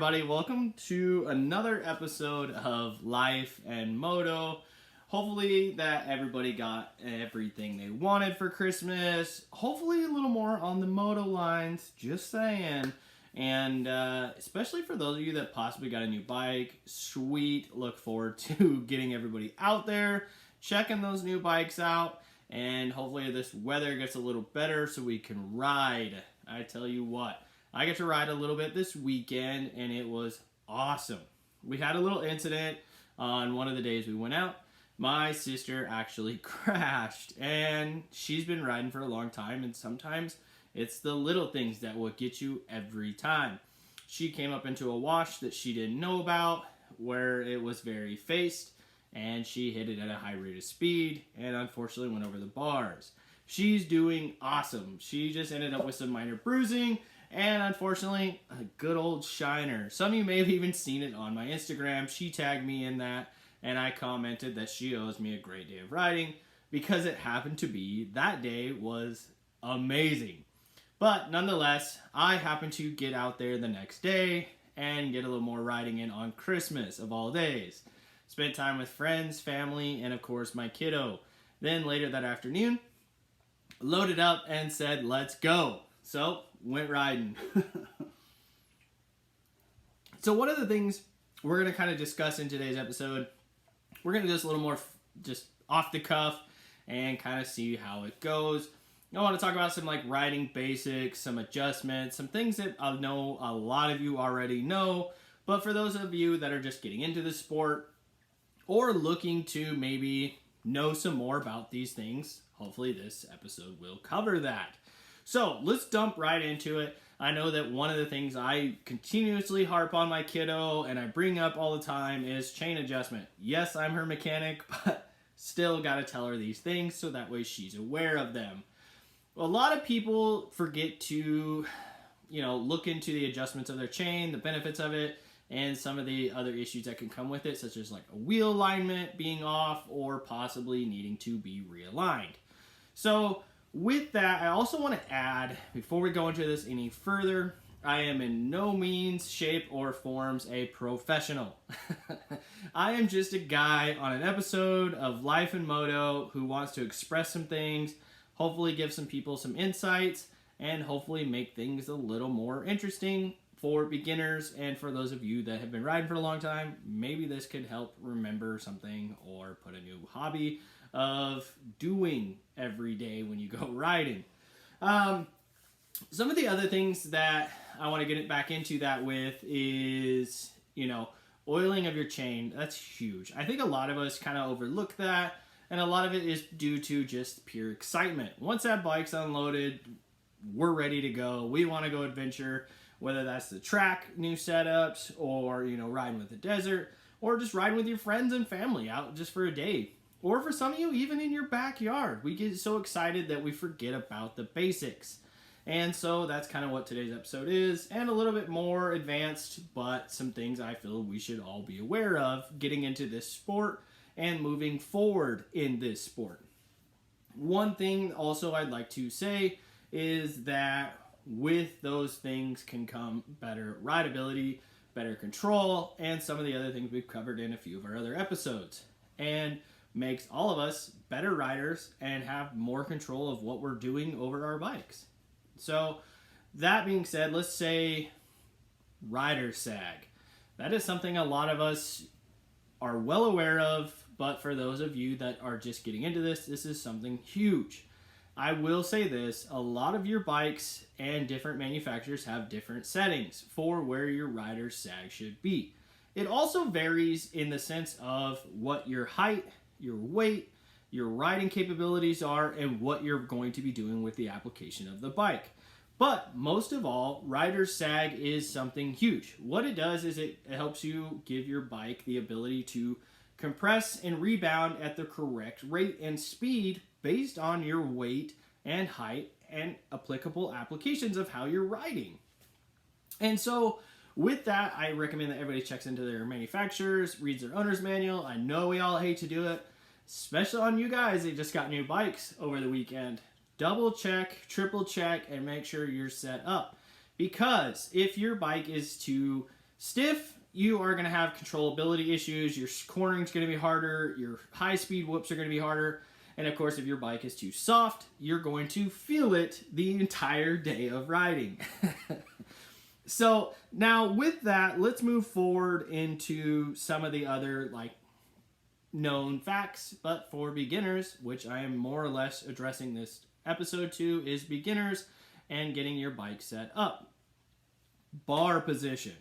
everybody, welcome to another episode of Life and Moto. Hopefully that everybody got everything they wanted for Christmas. Hopefully a little more on the Moto lines, just saying. And especially for those of you that possibly got a new bike, sweet. Look forward to getting everybody out there, checking those new bikes out, and hopefully this weather gets a little better so we can ride. I tell you what, I get to ride a little bit this weekend, and it was awesome. We had a little incident on one of the days we went out. My sister actually crashed, and she's been riding for a long time, and sometimes it's the little things that will get you every time. She came up into a wash that she didn't know about, where it was very faced, and she hit it at a high rate of speed, and unfortunately went over the bars. She's doing awesome. She just ended up with some minor bruising, and unfortunately, a good old shiner. Some of you may have even seen it on my Instagram. She tagged me in that, and I commented that she owes me a great day of riding because it happened to be that day was amazing. But nonetheless, I happened to get out there the next day and get a little more riding in on Christmas of all days. Spent time with friends, family, and of course my kiddo. Then later that afternoon, loaded up and said, let's go. So, went riding. So one of the things we're going to kind of discuss in today's episode, we're going to do this a little more just off the cuff and kind of see how it goes. I want to talk about some like riding basics, some adjustments, some things that I know a lot of you already know, but for those of you that are just getting into the sport or looking to maybe know some more about these things, hopefully this episode will cover that. So let's dump right into it. I know that one of the things I continuously harp on my kiddo and I bring up all the time is chain adjustment. Yes, I'm her mechanic, but still got to tell her these things so that way she's aware of them. A lot of people forget to, look into the adjustments of their chain, the benefits of it, and some of the other issues that can come with it, such as like a wheel alignment being off or possibly needing to be realigned. So with that, I also want to add, before we go into this any further, I am in no means, shape, or forms a professional. I am just a guy on an episode of Life and Moto who wants to express some things, hopefully give some people some insights, and hobefully make things a little more interesting for beginners and for those of you that have been riding for a long time. Maybe this could help remember something or put a new hobby of doing every day when you go riding. Some of the other things that I want to get it back into that with is, oiling of your chain. That's huge. I think a lot of us kind of overlook that, and a lot of it is due to just pure excitement. Once that bike's unloaded, we're ready to go. We want to go adventure, whether that's the track, new setups, or, riding with the desert, or just riding with your friends and family out just for a day. Or for some of you, even in your backyard. We get so excited that we forget about the basics. And so that's kind of what today's episode is, and a little bit more advanced, but some things I feel we should all be aware of getting into this sport and moving forward in this sport. One thing also I'd like to say is that with those things can come better rideability, better control, and some of the other things we've covered in a few of our other episodes. And makes all of us better riders and have more control of what we're doing over our bikes. So that being said, let's say rider sag. That is something a lot of us are well aware of, but for those of you that are just getting into this, this is something huge. I will say this, a lot of your bikes and different manufacturers have different settings for where your rider sag should be. It also varies in the sense of what your height, your weight, your riding capabilities are, and what you're going to be doing with the application of the bike. But most of all, rider sag is something huge. What it does is it helps you give your bike the ability to compress and rebound at the correct rate and speed based on your weight and height and applicable applications of how you're riding. And so with that, I recommend that everybody checks into their manufacturers, reads their owner's manual. I know we all hate to do it, especially on you guys that just got new bikes over the weekend. Double check, triple check, and make sure you're set up. Because if your bike is to Stiff, you are going to have controllability issues. Your cornering is going to be harder. Your high-speed whoops are going to be harder. And of course, if your bike is too soft, you're going to feel it the entire day of riding. So now with that, let's move forward into some of the other like known facts, but for beginners, which I am more or less addressing this episode to, is beginners and getting your bike set up. Bar position.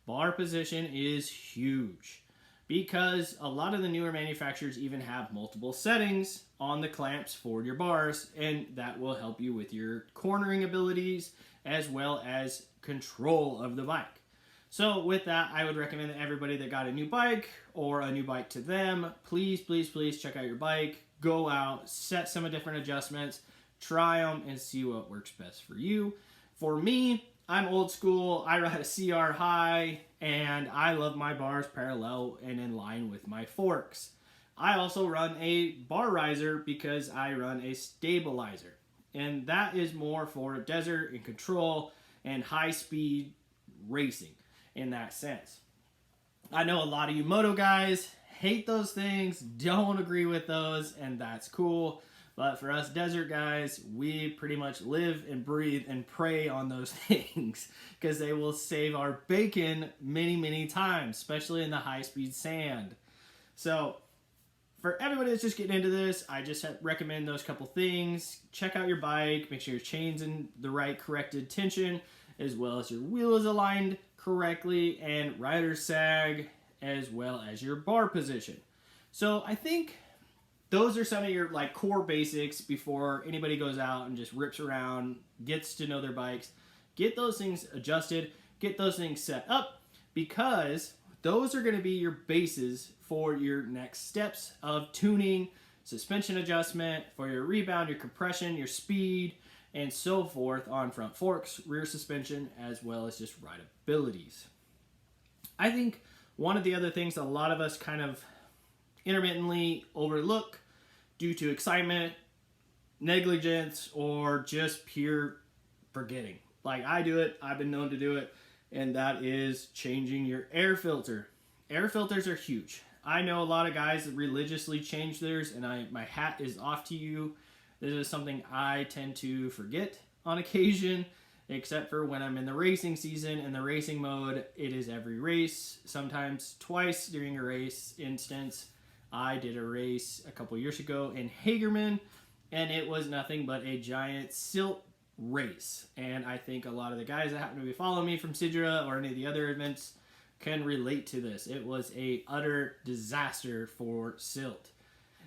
Bar position is huge because a lot of the newer manufacturers even have multiple settings on the clamps for your bars, and that will help you with your cornering abilities as well as control of the bike. So with that, I would recommend that everybody that got a new bike or a new bike to them, please, please, please check out your bike, go out, set some different adjustments, try them, and see what works best for you. For me, I'm old school. I ride a CR high, and I love my bars parallel and in line with my forks. I also run a bar riser because I run a stabilizer, and that is more for desert and control and high-speed racing in that sense. I know a lot of you moto guys hate those things, don't agree with those, and that's cool. But for us desert guys, we pretty much live and breathe and prey on those things because they will save our bacon many, many times, especially in the high-speed sand. So for everybody that's just getting into this, I just recommend those couple things. Check out your bike, make sure your chain's in the right corrected tension, as well as your wheel is aligned correctly, and rider sag, as well as your bar position. So I think those are some of your like core basics before anybody goes out and just rips around, gets to know their bikes. Get those things adjusted, get those things set up, because those are going to be your bases for your next steps of tuning, suspension adjustment, for your rebound, your compression, your speed, and so forth on front forks, rear suspension, as well as just rideabilities. I think one of the other things a lot of us kind of intermittently overlook due to excitement, negligence, or just pure forgetting. Like I do it, I've been known to do it, and that is changing your air filter. Air filters are huge. I know a lot of guys that religiously change theirs, and my hat is off to you. This is something I tend to forget on occasion, except for when I'm in the racing season. In the racing mode, it is every race, sometimes twice during a race instance. I did a race a couple years ago in Hagerman, and it was nothing but a giant silt race. And I think a lot of the guys that happen to be following me from Sidra or any of the other events can relate to this. It was a utter disaster for silt.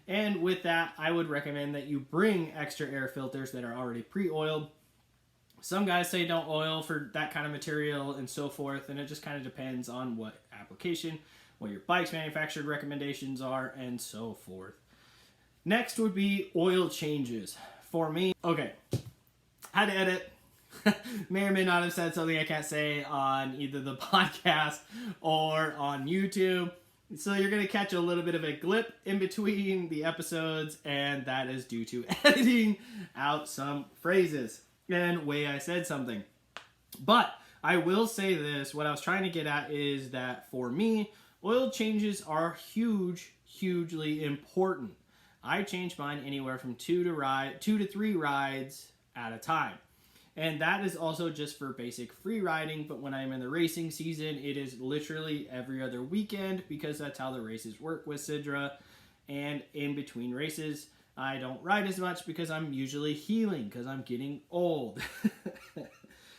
And with that, I would recommend that you bring extra air filters that are already pre-oiled. Some guys say don't oil for that kind of material and so forth, and it just kind of depends on what application, what your bike's manufactured recommendations are, and so forth. Next would be oil changes. For me, okay, had to edit. May or may not have said something I can't say on either the podcast or on YouTube. So you're going to catch a little bit of a glip in between the episodes, and that is due to editing out some phrases and way I said something. But I will say this, what I was trying to get at is that for me, oil changes are hugely important. I change mine anywhere from 2 to 3 rides at a time. And that is also just for basic free riding, but when I'm in the racing season, it is literally every other weekend because that's how the races work with Sidra. And in between races, I don't ride as much because I'm usually healing because I'm getting old.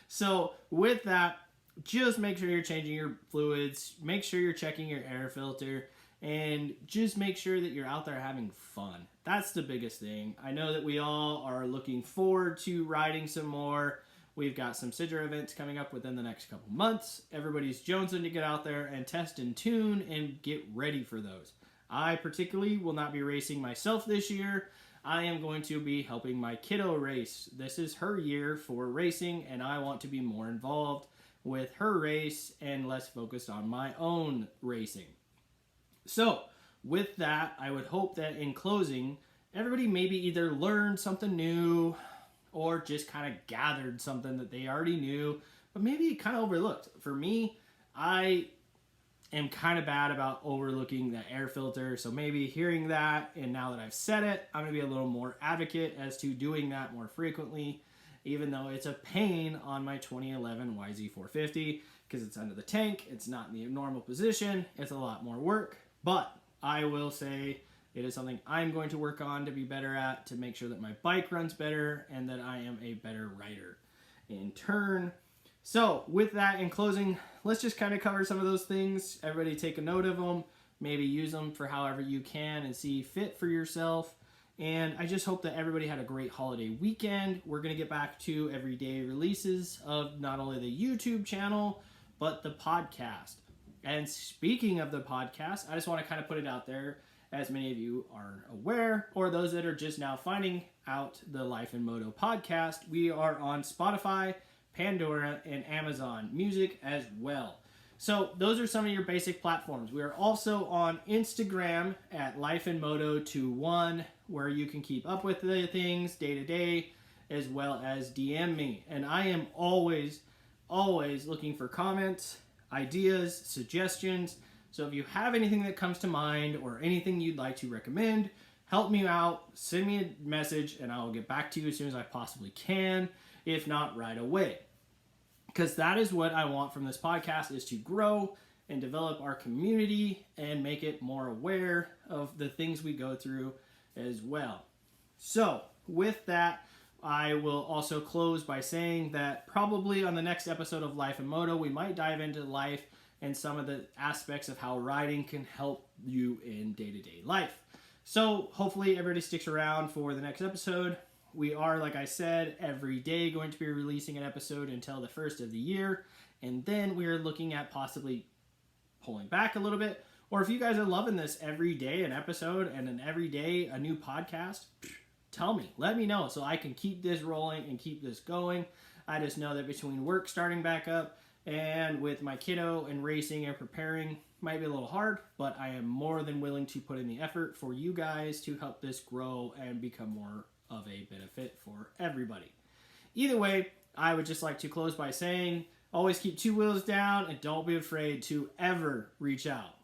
So with that, just make sure you're changing your fluids, make sure you're checking your air filter, and just make sure that you're out there having fun. That's the biggest thing. I know that we all are looking forward to riding some more. We've got some Sidra events coming up within the next couple months. Everybody's jonesing to get out there and test and tune and get ready for those. I particularly will not be racing myself this year. I am going to be helping my kiddo race. This is her year for racing, and I want to be more involved with her race and less focused on my own racing. So, with that, I would hope that in closing, everybody maybe either learned something new or just kind of gathered something that they already knew, but maybe kind of overlooked. For me, I am kind of bad about overlooking the air filter. So maybe hearing that, and now that I've said it, I'm going to be a little more advocate as to doing that more frequently, even though it's a pain on my 2011 YZ450 because it's under the tank. It's not in the normal position. It's a lot more work, but I will say it is something I'm going to work on to be better at, to make sure that my bike runs better and that I am a better rider in turn. So with that, in closing, let's just kind of cover some of those things. Everybody take a note of them, maybe use them for however you can and see fit for yourself. And I just hope that everybody had a great holiday weekend. We're going to get back to everyday releases of not only the YouTube channel, but the podcast. And speaking of the podcast, I just want to kind of put it out there, as many of you are aware, or those that are just now finding out the Life in Moto podcast, we are on Spotify, Pandora, and Amazon Music as well. So those are some of your basic platforms. We are also on Instagram at Life in Moto 21, where you can keep up with the things day to day, as well as DM me. And I am always looking for comments, ideas, suggestions. So if you have anything that comes to mind or anything you'd like to recommend, help me out, send me a message, and I will get back to you as soon as I possibly can, if not right away. Because that is what I want from this podcast, is to grow and develop our community and make it more aware of the things we go through as well. So with that, I will also close by saying that probably on the next episode of Life in Moto, we might dive into life and some of the aspects of how riding can help you in day-to-day life. So hopefully everybody sticks around for the next episode. We are, like I said, every day going to be releasing an episode until the first of the year. And then we are looking at possibly pulling back a little bit. Or if you guys are loving this every day an episode and an every day a new podcast, tell me. Let me know so I can keep this rolling and keep this going. I just know that between work starting back up and with my kiddo and racing and preparing, might be a little hard, but I am more than willing to put in the effort for you guys to help this grow and become more of a benefit for everybody. Either way, I would just like to close by saying, always keep two wheels down and don't be afraid to ever reach out.